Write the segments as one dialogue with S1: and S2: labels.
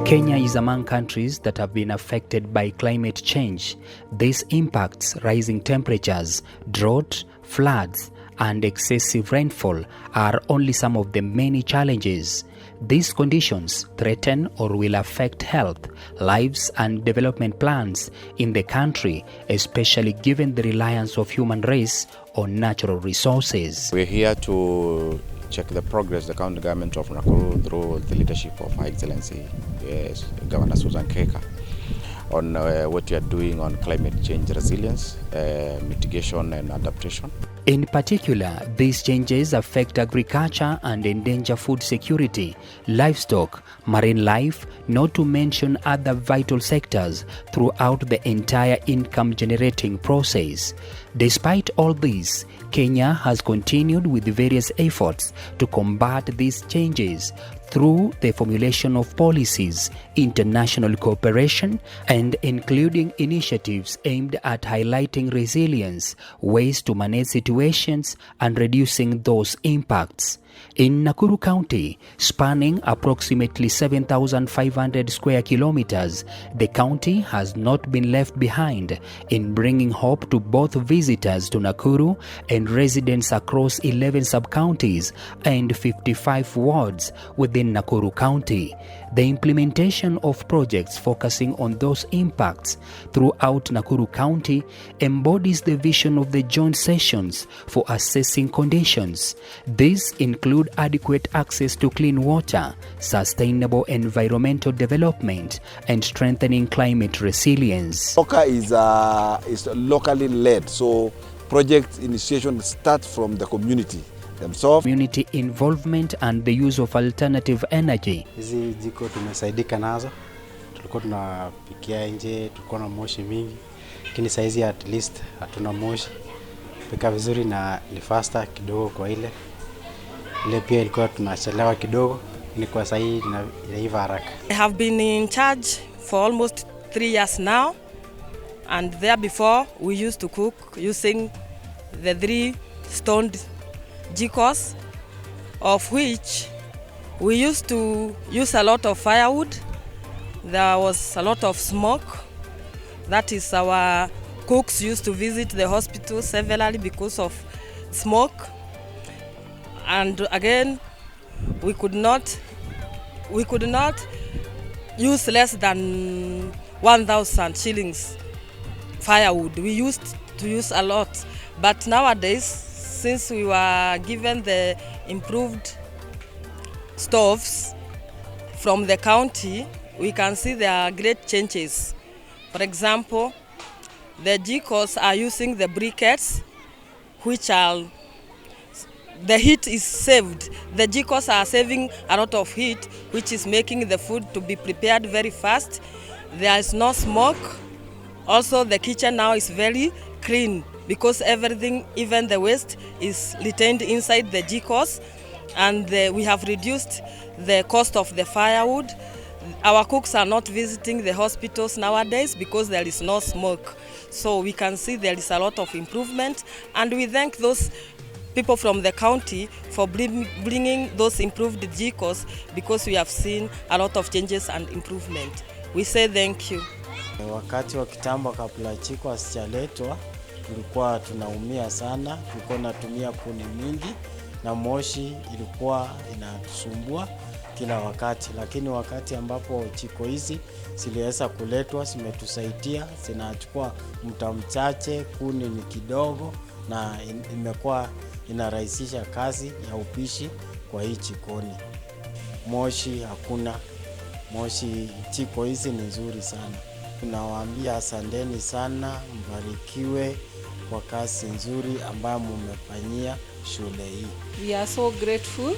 S1: Kenya is among countries that have been affected by climate change. This impacts rising temperatures, drought, floods, and excessive rainfall are only some of the many challenges. These conditions threaten or will affect health, lives, and development plans in the country, especially given the reliance of human race on natural resources.
S2: We're here to check the progress the county government of Nakuru through the leadership of Her Excellency Governor Susan Keka on what we are doing on climate change resilience, mitigation and adaptation.
S1: In particular, these changes affect agriculture and endanger food security, livestock, marine life, not to mention other vital sectors throughout the entire income-generating process. Despite all this, Kenya has continued with various efforts to combat these changes through the formulation of policies, international cooperation, and including initiatives aimed at highlighting resilience, ways to manage situations, and reducing those impacts. In Nakuru County, spanning approximately 7,500 square kilometers, the county has not been left behind in bringing hope to both visitors to Nakuru and residents across 11 sub-counties and 55 wards within Nakuru County. The implementation of projects focusing on those impacts throughout Nakuru County embodies the vision of the joint sessions for assessing conditions. These include adequate access to clean water, sustainable environmental development, and strengthening climate resilience.
S3: FLLoCA is locally led, so project initiation starts from the community themselves.
S1: Community involvement and the use of alternative energy.
S4: Hizi jiko tumesaidika nazo. Tulikuwa tunapikia nje, tulikuwa na moshi mingi. Lakini saizi at least hatuna moshi. Pika vizuri na ni faster kidogo kwa ile. Ile pia ilikuwa tunachelewa kidogo, ni kwa sahi inaiva haraka.
S5: I have been in charge for almost 3 years now, and there before we used to cook using the 3 stoned jikos, of which we used to use a lot of firewood. There was a lot of smoke. That is, our cooks used to visit the hospital severally because of smoke. And again, we could not use less than 1,000 shillings firewood. We used to use a lot, but nowadays, since we were given the improved stoves from the county, we can see there are great changes. For example, the jikos are using the briquettes, which are the heat is saved. The jikos are saving a lot of heat, which is making the food to be prepared very fast. There is no smoke. Also, the kitchen now is very clean because everything, even the waste, is retained inside the jikos, and we have reduced the cost of the firewood. Our cooks are not visiting the hospitals nowadays because there is no smoke. So we can see there is a lot of improvement, and we thank those people from the county for bringing those improved jikos, because we have seen a lot of changes and improvement. We say thank you.
S4: Wakati wa kitambo kabla jiko asijaletwa, tulikuwa tunaumia sana, tulikuwa natumia kuni mingi na moshi ilikuwa inatusumbua kila wakati, lakini wakati ambapo jiko hizi ziliweza kuletwa, zimetusaidia, zinachukua muda mchache, kuni ni kidogo, na imekuwa inarahisisha kazi ya upishi kwa hii jikoni. Moshi hakuna, moshi, jiko hizi ni nzuri sana. Tunawaambia asanteni sana, mbarikiwe kwa kazi nzuri ambayo mmefanyia shule hii.
S6: We are so grateful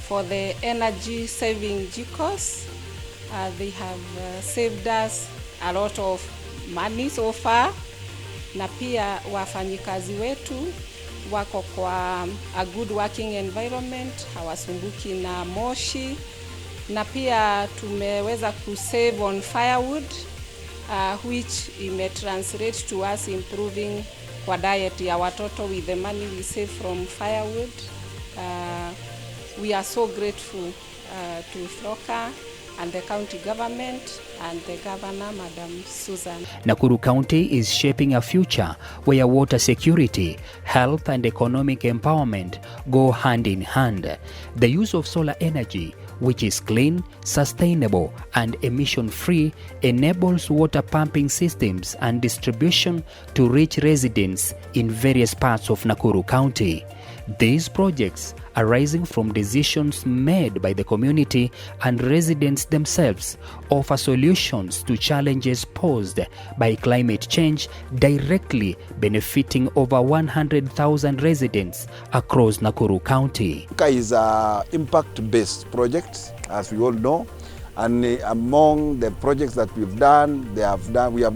S6: for the energy saving jikos. They have saved us a lot of money so far. Na pia wafanyikazi wetu wako kwa a good working environment, hawasumbuki na moshi, na pia tumeweza kusave on firewood, which may translate to us improving kwa diet ya watoto with the money we save from firewood. We are so grateful to FLLoCA and the county government and the governor, Madam Susan.
S1: Nakuru County is shaping a future where water security, health and economic empowerment go hand in hand. The use of solar energy, which is clean, sustainable and emission-free, enables water pumping systems and distribution to reach residents in various parts of Nakuru County. These projects, arising from decisions made by the community and residents themselves, offer solutions to challenges posed by climate change, directly benefiting over 100,000 residents across Nakuru County.
S3: FLLoCA is an impact-based project, as we all know, and among the projects that we have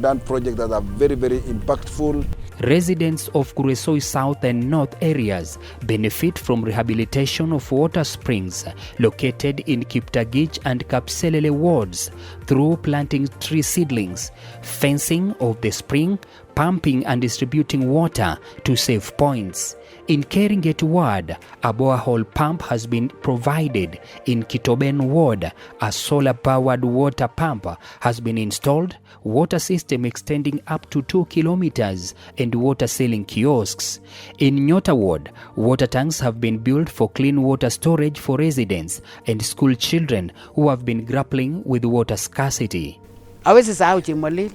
S3: done projects that are very, very impactful.
S1: Residents of Kuresoi South and North areas benefit from rehabilitation of water springs located in Kiptagich and Kapselele wards through planting tree seedlings, fencing of the spring, pumping and distributing water to save points. In Keringet ward, a borehole pump has been provided. In Kitoben ward, a solar-powered water pump has been installed, water system extending up to 2 kilometers and water selling kiosks. In Nyota ward, water tanks have been built for clean water storage for residents and school children who have been grappling with water scarcity.
S7: Hawezi sahau Chimolili.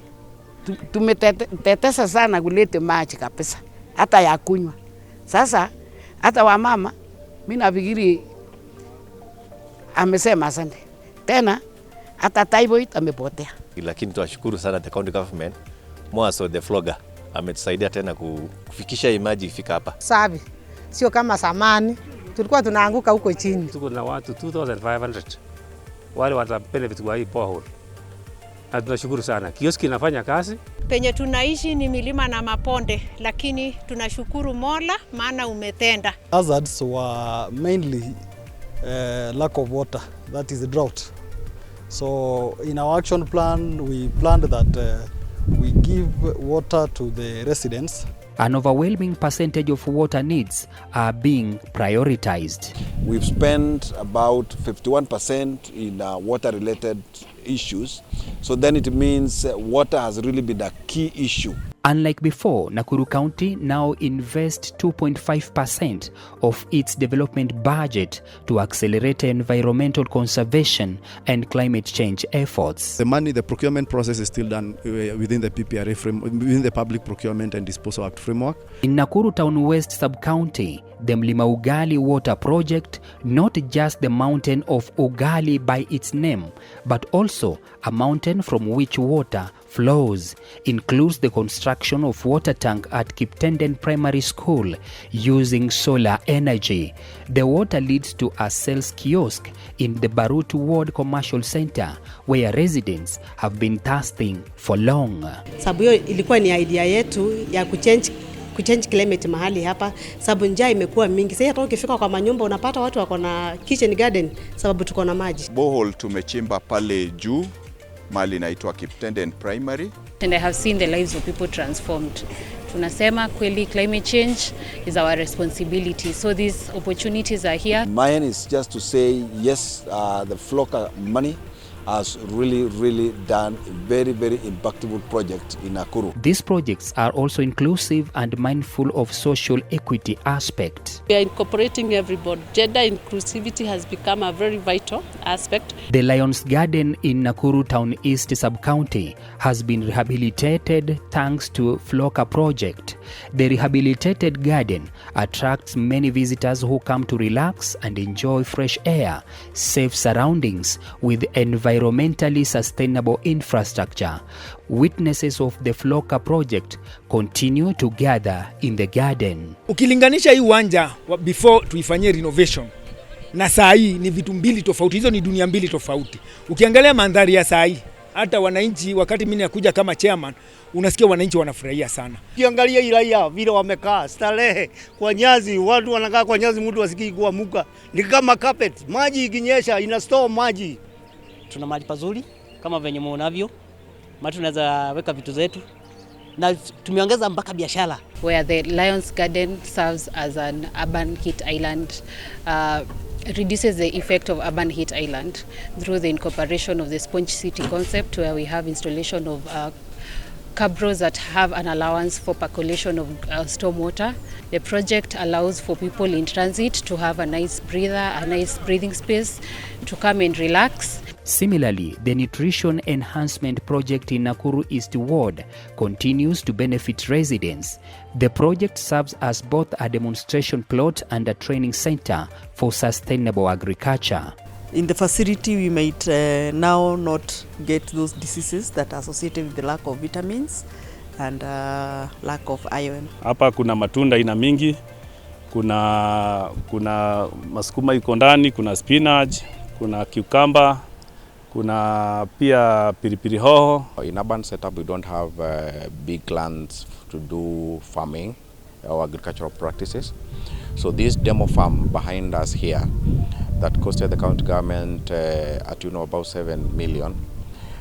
S7: Tumetetesa sana kulete maji kabisa, hata ya kunywa. Sasa hata wamama mimi nafikiri amesema asante. Tena hata typhoid amepotea.
S8: Lakini tunashukuru sana the county government, more so the FLLoCA ametusaidia tena kufikisha maji ifika hapa.
S9: Safi. Sio kama zamani tulikuwa tunaanguka huko chini.
S10: Tuko na watu 2500 wale wata benefit kwa hii borehole. Na tunashukuru sana. Kioski inafanya kazi.
S11: Penye tunaishi ni milima na maponde, lakini tunashukuru Mola maana umetenda.
S12: Hazards were mainly lack of water, that is drought. So in our action plan we planned that we give water to the residents.
S1: An overwhelming percentage of water needs are being prioritized.
S3: We've spent about 51% in water-related issues. So then it means water has really been a key issue.
S1: Unlike before, Nakuru County now invests 2.5% of its development budget to accelerate environmental conservation and climate change efforts.
S13: The money, the procurement process is still done within the PPRA within the Public Procurement and Disposal Act framework.
S1: In Nakuru Town West Sub-County, the Mlima Ugali Water Project, not just the mountain of Ugali by its name, but also a mountain from which water flows, includes the construction of water tank at Kiptenden Primary School using solar energy. The water leads to a sales kiosk in the Barut Ward Commercial Center, where residents have been thirsting for long.
S9: Sababu hiyo ilikuwa ni idea yetu ya kuchange climate mahali hapa, sababu njaa imekuwa mingi. Sasa hata ukifika kwa manyumba unapata watu wako na kitchen garden sababu tuko na maji.
S14: Borehole tumechimba pale juu mali inaitwa Kiptenden Primary.
S15: And I have seen the lives of people transformed. Tunasema kweli climate change is our responsibility. So these opportunities are here.
S3: Mine is just to say yes, the FLLoCA money has really done a very impactful project in Nakuru.
S1: These projects are also inclusive and mindful of social equity aspect.
S16: We are incorporating everybody. Gender inclusivity has become a very vital aspect.
S1: The Lions Garden in Nakuru Town East Sub-County has been rehabilitated thanks to FLLoCA project. The rehabilitated garden attracts many visitors who come to relax and enjoy fresh air, safe surroundings with environmentally sustainable infrastructure. Witnesses of the FLLoCA project continue to gather in the garden.
S17: Ukilinganisha hii uwanja before tuifanyie renovation na saa hii ni vitu mbili tofauti, hizo ni dunia mbili tofauti. Ukiangalia mandhari ya saa hii, hata wananchi wakati mimi nakuja kama chairman, unasikia wananchi wanafurahia sana.
S18: Ukiangalia hii raia vile wamekaa starehe kwa nyazi, watu wanakaa kwa nyazi, mtu asikii kuamuka. Ni kama carpet, maji ikinyesha ina store maji.
S19: Tuna mahali pazuri kama venye muonavyo, mahali tunaweza weka vitu zetu na tumeongeza mpaka biashara.
S15: Where the Lions Garden serves as an urban heat island, reduces the effect of urban heat island through the incorporation of the sponge city concept, where we have installation of cabros that have an allowance for percolation of stormwater. The project allows for people in transit to have a nice breather, a nice breathing space to come and relax.
S1: Similarly, the Nutrition Enhancement Project in Nakuru East Ward continues to benefit residents. The project serves as both a demonstration plot and a training center for sustainable agriculture.
S20: In the facility, we might now not get those diseases that are associated with the lack of vitamins and lack of iron.
S21: Hapa kuna matunda aina mingi, kuna masukuma iko ndani, kuna spinach, kuna cucumber, kuna pia pilipili hoho.
S2: In urban setup, we don't have big lands to do farming or agricultural practices. So this demo farm behind us here that costed the county government about 7 million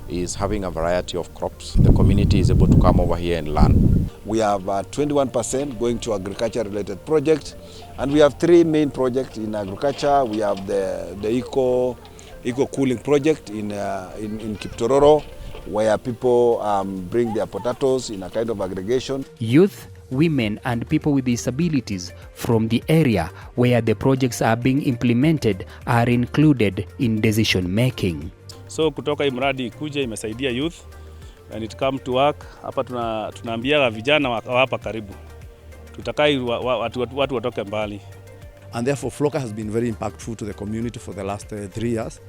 S2: is having a variety of crops. The community is able to come over here and learn.
S3: We have 21% going to agriculture related projects, and we have 3 main projects in agriculture. We have the eco cooling project in Kiptororo, where people bring their potatoes in a kind of aggregation.
S1: Youth, women and people with disabilities from the area where the projects are being implemented are included in decision making.
S21: So kutoka imradi ikuje imesaidia youth and it come to work. Hapa tunaambia vijana hapa karibu. Tutakai watu watoke mbali.
S13: And therefore FLLoCA has been very impactful to the community for the last 3 years.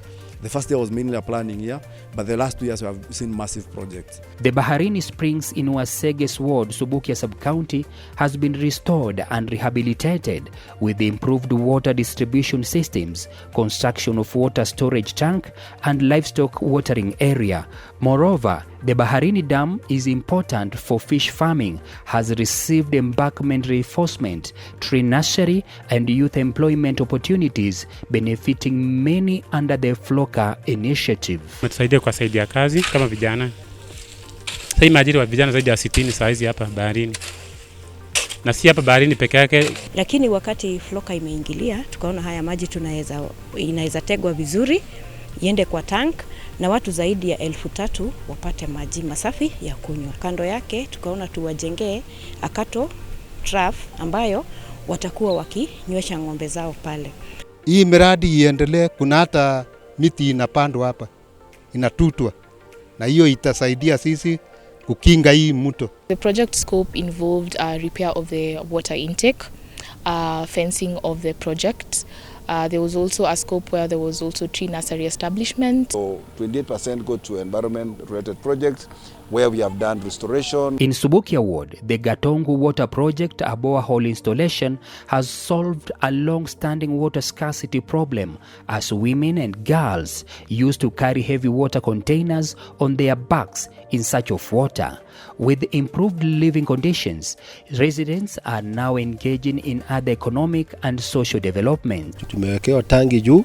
S13: The first year was mainly a planning year, but the last 2 years we have seen massive projects.
S1: The Baharini Springs in Waseges Ward, Subukia Sub-County has been restored and rehabilitated with improved water distribution systems, construction of water storage tank and livestock watering area. Moreover, the Baharini Dam is important for fish farming, has received embankment reinforcement, tree nursery and youth employment opportunities, benefiting many under the FLLoCA initiative.
S10: Metusaidia kwa saidia kazi kama vijana. Sasa imajiri wa vijana zaidi ya 60 saa hizi hapa Baharini. Na si hapa Baharini peke yake.
S22: Lakini wakati FLLoCA imeingilia, tukaona haya maji inaweza tegwa vizuri, iende kwa tank na watu zaidi ya 3,000 wapate maji masafi ya kunywa. Kando yake tukaona tuwajengee akato trough ambayo watakuwa wakinywesha ng'ombe zao pale.
S23: Hii miradi iendelee, kuna hata miti inapandwa hapa, inatutwa. Na hiyo itasaidia sisi kukinga hii mto.
S24: The project scope involved repair of the water intake, fencing of the project. There was also a scope where there was also tree nursery establishment.
S3: So 28% go to environment-related projects where we have done restoration.
S1: In Subukia Ward, the Gatongu Water Project, a borehole installation, has solved a long-standing water scarcity problem as women and girls used to carry heavy water containers on their backs in search of water. With improved living conditions, residents are now engaging in other economic and social development.
S25: Tumewekewa tangi juu,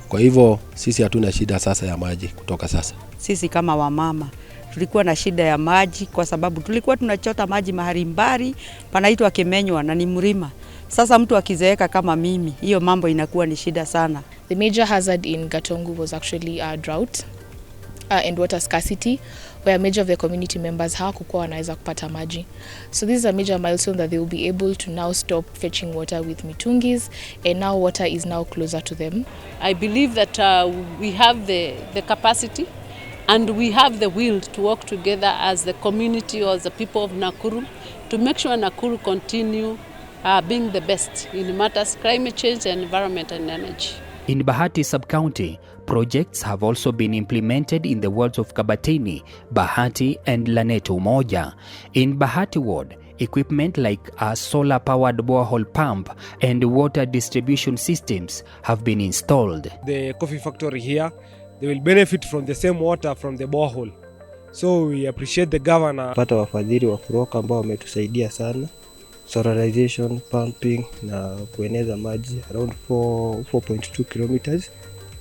S25: kwa hivyo sisi hatuna shida sasa ya maji kutoka sasa.
S20: Sisi kama wamama tulikuwa na shida ya maji kwa sababu tulikuwa tunachota maji mahali mbali panaitwa Kimenywa na ni mlima. Sasa mtu akizeeka kama mimi, hiyo mambo inakuwa ni shida sana.
S24: The major hazard in Gatongu was actually drought and water scarcity, where major of the community members hawakuwa wanaweza kupata maji. So this is a major milestone that they will be able to now stop fetching water with mitungis, and now water is now closer to them.
S16: I believe that we have the capacity and we have the will to work together as the community or as the people of Nakuru to make sure Nakuru continue being the best in matters climate change and environment and energy.
S1: In Bahati Sub-County, projects have also been implemented in the wards of Kabatini, Bahati and Laneto Umoja. In Bahati Ward, equipment like a solar-powered borehole pump and water distribution systems have been installed.
S26: The coffee factory here, they will benefit from the same water from the borehole. So we appreciate the governor.
S27: Pata wafadhili wa FLLoCA ambao wametusaidia sana. Solarization, pumping na kueneza maji around 4.2 kilometers.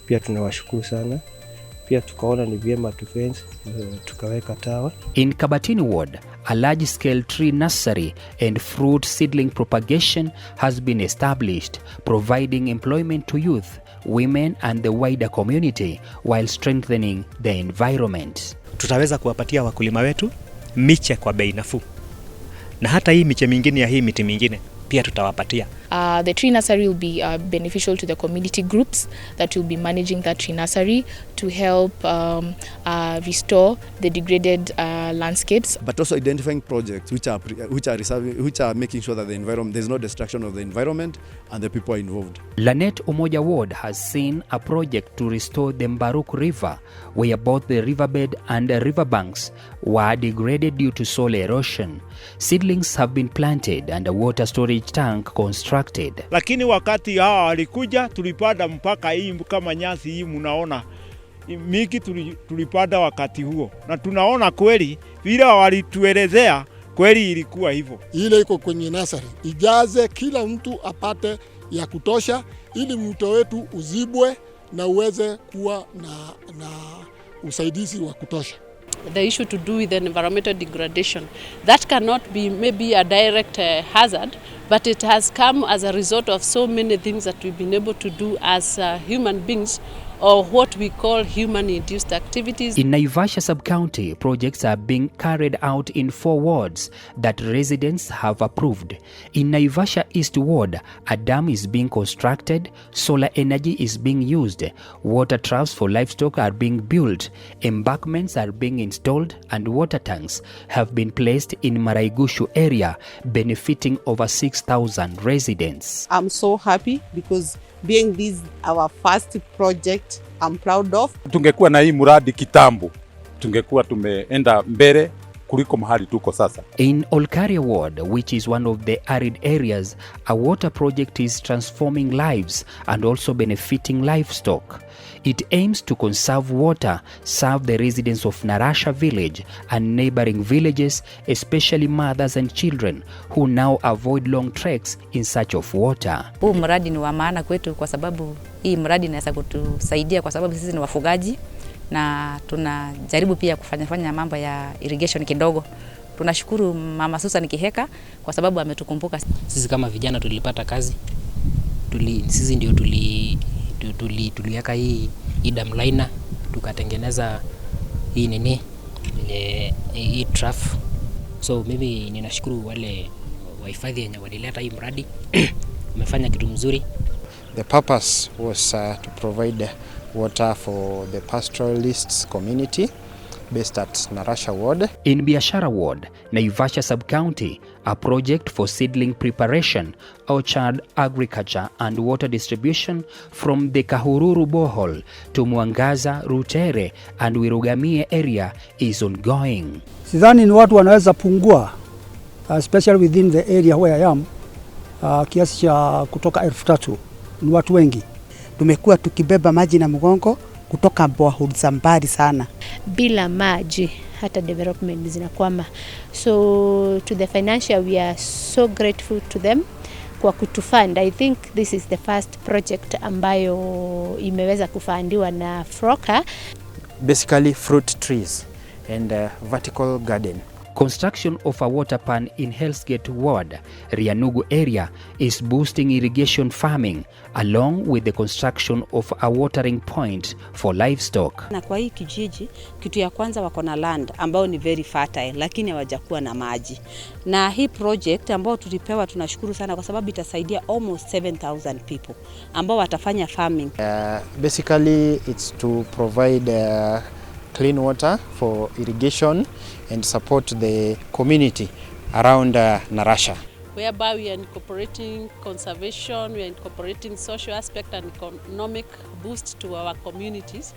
S27: Pia tunawashukuru sana. Pia tukaona ni vyema tufence, tukaweka tawa.
S1: In Kabatini Ward, a large-scale tree nursery and fruit seedling propagation has been established, providing employment to youth, women and the wider community while strengthening the environment.
S4: Tutaweza kuwapatia wakulima wetu miche kwa bei nafuu. Na hata hii miche mingine ya hii miti mingine pia tutawapatia.
S24: The tree nursery will be beneficial to the community groups that will be managing that tree nursery to help restore the degraded landscapes.
S13: But also identifying projects which are making sure that the environment, there's no destruction of the environment and the people are involved.
S1: Lanet Umoja Ward has seen a project to restore the Mbaruk River, where both the riverbed and the riverbanks were degraded due to soil erosion. Seedlings have been planted and a water storage tank constructed.
S5: Lakini wakati hawa walikuja tulipanda mpaka hii kama nyasi hii mnaona miki tulipanda wakati huo, na tunaona kweli vile walituelezea kweli ilikuwa hivyo.
S6: Ile iko kwenye nasari ijaze, kila mtu apate ya kutosha ili mto wetu uzibwe na uweze kuwa na usaidizi wa kutosha.
S16: The issue to do with the environmental degradation, that cannot be maybe a direct hazard, but it has come as a result of so many things that we've been able to do as human beings, or what we call human-induced activities.
S1: In Naivasha sub-county, projects are being carried out in 4 wards that residents have approved. In Naivasha East Ward, a dam is being constructed, solar energy is being used, water troughs for livestock are being built, embankments are being installed, and water tanks have been placed in Maraigushu area, benefiting over 6,000 residents.
S7: I'm so happy because being this our first project, I'm proud of.
S8: Tungekuwa na hii muradi kitambo, tungekuwa tumeenda mbele kuliko mahali tuko sasa.
S1: In Olkaria Ward, which is one of the arid areas, a water project is transforming lives and also benefiting livestock. It aims to conserve water, serve the residents of Narasha village and neighboring villages, especially mothers and children who now avoid long treks in search of water.
S20: Huu mradi ni wa maana kwetu kwa sababu hii mradi inaweza kutusaidia kwa sababu sisi ni wafugaji na tunajaribu pia kufanya mambo ya irrigation kidogo. Tunashukuru Mama Susan Kiheka kwa sababu ametukumbuka.
S11: Sisi kama vijana tulipata kazi. Sisi ndio tuliweka hii dam liner, tukatengeneza hii hii trough. So mimi ninashukuru wale wahifadhi wenye walileta hii mradi. Wamefanya kitu mzuri.
S12: The purpose was to provide water for the pastoralists community based at Narasha Ward.
S1: In Biashara Ward, Naivasha Sub-County, a project for seedling preparation, orchard agriculture and water distribution from the Kahururu borehole to Mwangaza, Rutere and Wirugamie area is ongoing.
S28: Sidhani ni watu wanaweza pungua, especially within the area where I am, kiasi cha kutoka 3,000 ni watu wengi.
S7: Tumekuwa tukibeba maji na mgongo kutoka borehole za mbali sana.
S22: Bila maji hata development zinakwama. So to the financial, we are so grateful to them kwa kutufund. I think this is the first project ambayo imeweza kufundiwa na FLLoCA.
S12: Basically fruit trees and vertical garden.
S1: Construction of a water pan in Hell's Gate Ward, Rianugu area, is boosting irrigation farming along with the construction of a watering point for livestock.
S20: Na kwa hii kijiji, kitu ya kwanza wako na land ambao ni very fertile lakini hawajakuwa na maji. Na hii project ambao tulipewa tunashukuru sana kwa sababu itasaidia almost 7,000 people ambao watafanya farming.
S12: Basically it's to provide clean water for irrigation and support the community around Narasha.
S16: Whereby we are incorporating conservation, we are incorporating social aspect and economic boost to our communities.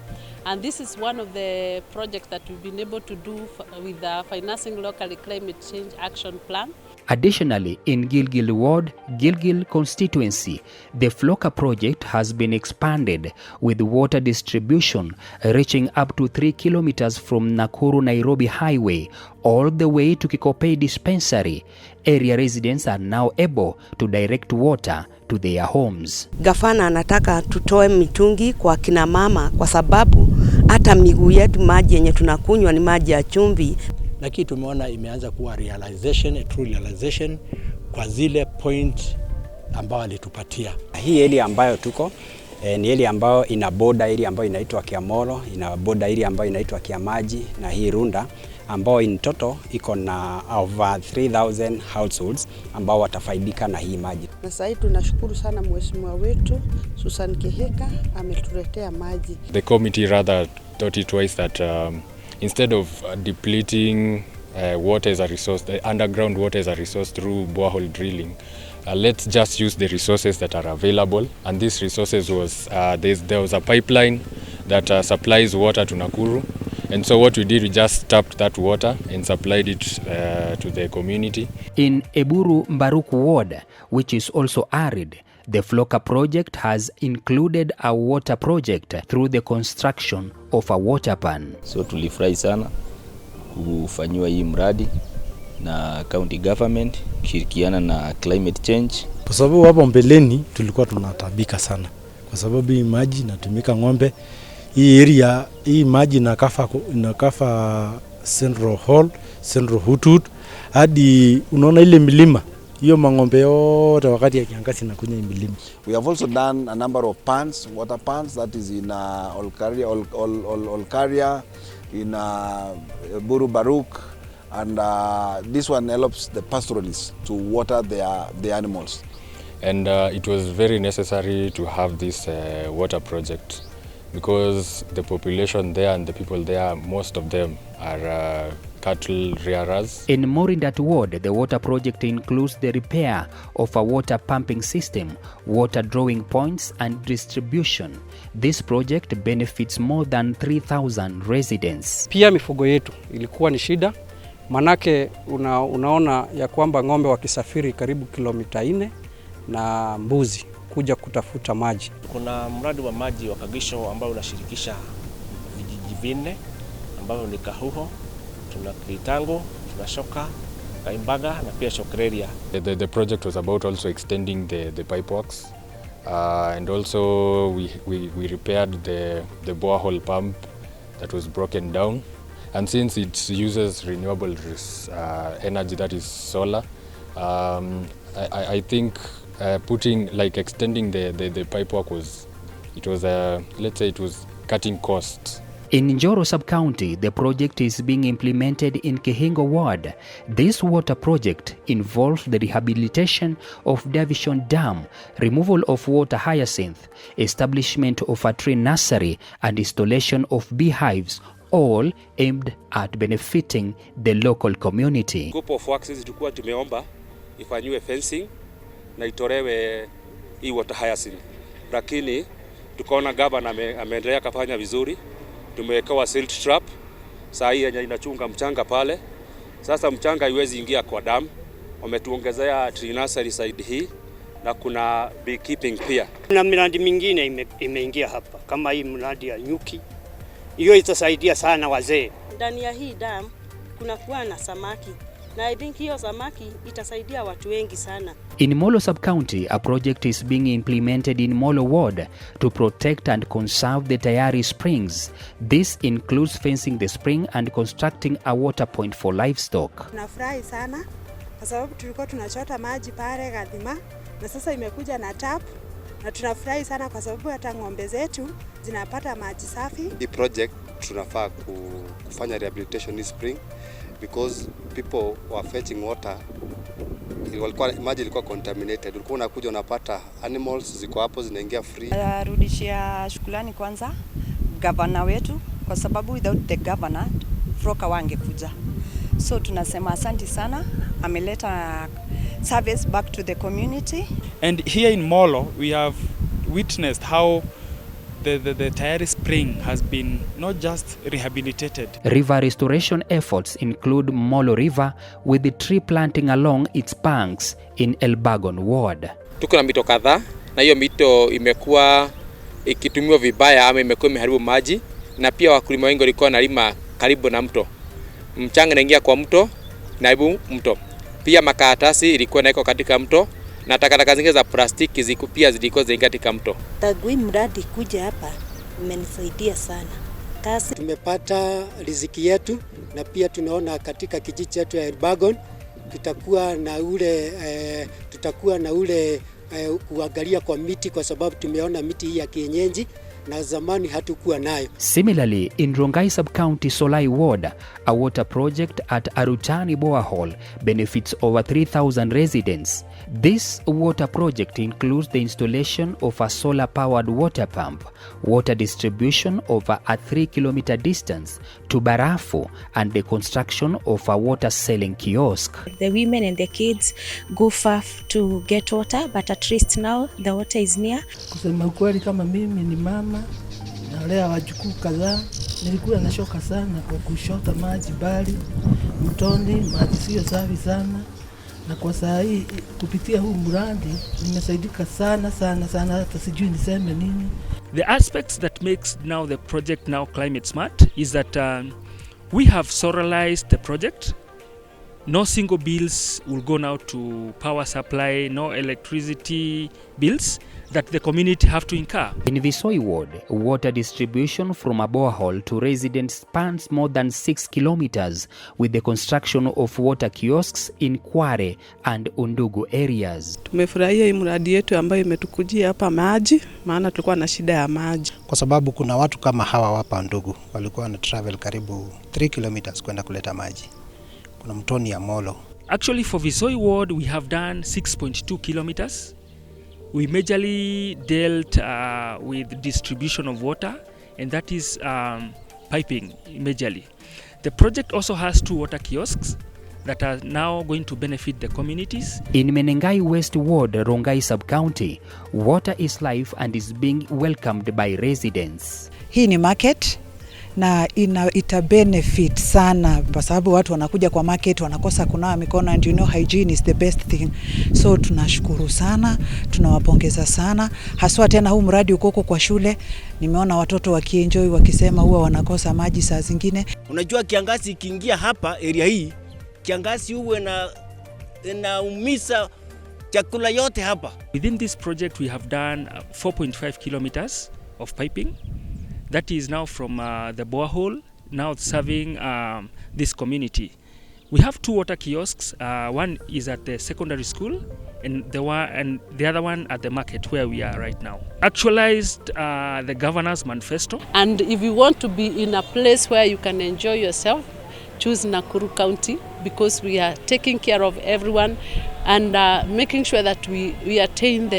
S16: And this is one of the projects that we've been able to do with the Financing Locally Climate Change Action Plan.
S1: Additionally, in Gilgil Ward, Gilgil constituency, the FLLoCA project has been expanded with water distribution reaching up to 3 kilometers from Nakuru-Nairobi highway all the way to Kikopey dispensary. Area residents are now able to direct water to their homes.
S7: Gavana anataka tutoe mitungi kwa kina mama kwa sababu
S2: hata miguu yetu maji yenye tunakunywa ni maji ya chumvi.
S9: Lakini tumeona imeanza kuwa realization, a true realization kwa zile point ambao alitupatia.
S14: Hii area ambayo tuko ni area ambayo ina border area ambayo inaitwa Kiamolo, ina border area ambayo inaitwa Kiamaji na hii Runda ambao in total iko na over 3000 households ambao watafaidika na hii maji.
S7: Na sasa tunashukuru sana mheshimiwa wetu Susan Kihika ametuletea maji.
S15: The committee rather thought it wise that instead of depleting water as a resource, the underground water as a resource through borehole drilling, let's just use the resources that are available. And this resources was there was a pipeline that supplies water to Nakuru. And so what we did, we just tapped that water and supplied it to the community.
S1: In Eburu Mbaruku ward, which is also arid, the FLLoCA project has included a water project through the construction of a water pan.
S17: So tulifurahi sana kufanywa hii mradi na county government kushirikiana na climate change.
S27: Kwa sababu hapo mbeleni tulikuwa tunatabika sana. Kwa sababu hii maji inatumika ng'ombe. Hii area, hii maji inakafa Central Hall, Central Hutut, hadi unaona ile milima. Hiyo mang'ombe yote wakati ya kiangazi inakunya milima.
S3: We have also done a number of pans, water pans, that is in Olkaria, in Buru Baruk, and this one helps the pastoralists to water their animals.
S15: And it was very necessary to have this water project because the population there and the people there, most of them are cattle rearers.
S1: In Morindat ward, the water project includes the repair of a water pumping system, water drawing points and distribution. This project benefits more than 3,000 residents.
S18: Pia mifugo yetu ilikuwa ni shida, manake unaona ya kwamba ng'ombe wakisafiri karibu kilomita 4 na mbuzi kuja kutafuta maji.
S19: Kuna mradi wa maji wa Kagisho ambao unashirikisha vijiji 4 ambao ni Kahuho, tuna Kitango, tuna Shoka, Kaimbaga na pia Shokreria.
S15: The project was about also extending the pipe works and also we repaired the borehole pump that was broken down, and since it uses renewable energy, that is solar, I think extending the pipe work was let's say it was cutting costs.
S1: In Njoro sub-county, the project is being implemented in Kihingo ward. This water project involves the rehabilitation of Davishon Dam, removal of water hyacinth, establishment of a tree nursery, and installation of beehives, all aimed at benefiting the local community.
S21: Group of works tulikuwa tumeomba ifanywe fencing na itolewe hii water hyacinth, lakini tukaona gavana ameendelea kufanya vizuri. Tumewekewa silt trap, saa hii inachunga mchanga pale. Sasa mchanga haiwezi ingia kwa dam. Wametuongezea tree nursery side hii na kuna beekeeping pia.
S29: Kuna miradi mingine imeingia hapa kama hii mradi ya nyuki. Hiyo itasaidia sana wazee.
S30: Ndani ya hii dam kuna kuwa na samaki. Na I think hiyo samaki itasaidia watu wengi sana.
S1: In Molo sub-county, a project is being implemented in Molo ward to protect and conserve the Tayari springs. This includes fencing the spring and constructing a water point for livestock.
S31: Nafurahi sana kwa sababu tulikuwa tunachota maji pale Gadhima na sasa imekuja na tap, na tunafurahi sana kwa sababu hata ng'ombe zetu zinapata maji safi.
S32: Hii project tunafaa kufanya rehabilitation in spring because people were fetching water, maji ilikuwa contaminated. Ulikuwa unakuja unapata animals ziko hapo zinaingia free.
S20: Rudishia shukrani kwanza governor wetu kwa sababu without the governor FLLoCA wangekuja. So tunasema asante sana, ameleta service back to the community.
S33: And here in Molo we have witnessed how the Tayari spring has been not just rehabilitated.
S1: River restoration efforts include Molo River with the tree planting along its banks in Elbagon ward.
S21: Tuko na mito kadhaa na hiyo mito imekuwa ikitumiwa vibaya ama imekuwa imeharibu maji, na pia wakulima wengi walikuwa wanalima karibu na mto. Mchanga inaingia kwa mto na haribu mto. Pia makaratasi ilikuwa inaiko katika mto na takataka zingine za plastiki pia zilikuwa zinaingia katika mto.
S30: Tagui mradi kuja hapa umenisaidia sana.
S4: kazi. Tumepata riziki yetu na pia tunaona katika kijiji chetu ya Elbagon tutakuwa na ule kuangalia kwa miti, kwa sababu tumeona miti hii ya kienyeji na zamani hatukuwa nayo.
S1: Similarly, in Rongai Sub-County Solai Ward, a water project at Arutani Borehole benefits over 3,000 residents. This water project includes the installation of a solar-powered water pump, water distribution over a 3-kilometer distance to Barafu, and the construction of a water-selling kiosk.
S5: The women and the kids go far to get water, but at least now the water is near.
S6: Kusema ukweli, kama mimi ni mama nalea wajukuu kadhaa, nilikuwa nashoka sana kwa kushota maji bali mtoni, maji sio safi sana, na kwa saa hii kupitia huu mradi nimesaidika sana, hata sijui niseme nini.
S33: The aspects that makes now the project now climate smart is that we have soralized the project. No single bills will go now to power supply, no electricity bills that the community have to incur.
S1: In Visoi Ward, water distribution from a borehole to residents spans more than 6 kilometers with the construction of water kiosks in Kware and Undugu areas.
S7: Tumefurahia hii mradi yetu ambayo imetukujia hapa maji, maana tulikuwa na shida ya maji.
S12: Kwa sababu kuna watu kama hawa hapa Undugu walikuwa na travel karibu 3 kilometers kwenda kuleta maji. Kuna mtoni ya Molo.
S33: Actually, for Visoi Ward, we have done 6.2 kilometers. We majorly dealt with distribution of water, and that is piping majorly. The project also has 2 water kiosks that are now going to benefit the communities.
S1: In Menengai West Ward, Rongai Sub-County, water is life and is being welcomed by residents.
S8: Hii ni market na ita benefit sana kwa sababu watu wanakuja kwa market wanakosa kunawa mikono, and you know hygiene is the best thing. So tunashukuru sana, tunawapongeza sana. Haswa tena huu mradi uko kwa shule, nimeona watoto wakienjoy wakisema huwa wanakosa maji saa zingine.
S10: Unajua kiangazi kiingia hapa area hii, kiangazi huwa inaumisa chakula yote hapa.
S33: Within this project we have done 4.5 kilometers of piping. That is now from the borehole, now serving this community. We have 2 water kiosks. One is at the secondary school, and the other one at the market where we are right now. Actualized the governor's manifesto.
S16: And if you want to be in a place where you can enjoy yourself, choose Nakuru County, because we are taking care of everyone and making sure that we attain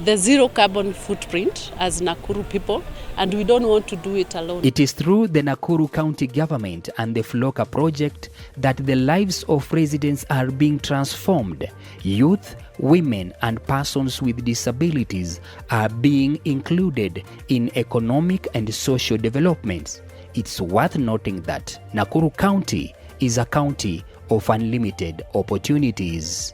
S16: the zero carbon footprint as Nakuru people, and we don't want to do it alone.
S1: It is through the Nakuru County government and the FLLoCA project that the lives of residents are being transformed. Youth, women and persons with disabilities are being included in economic and social developments. It's worth noting that Nakuru County is a county of unlimited opportunities.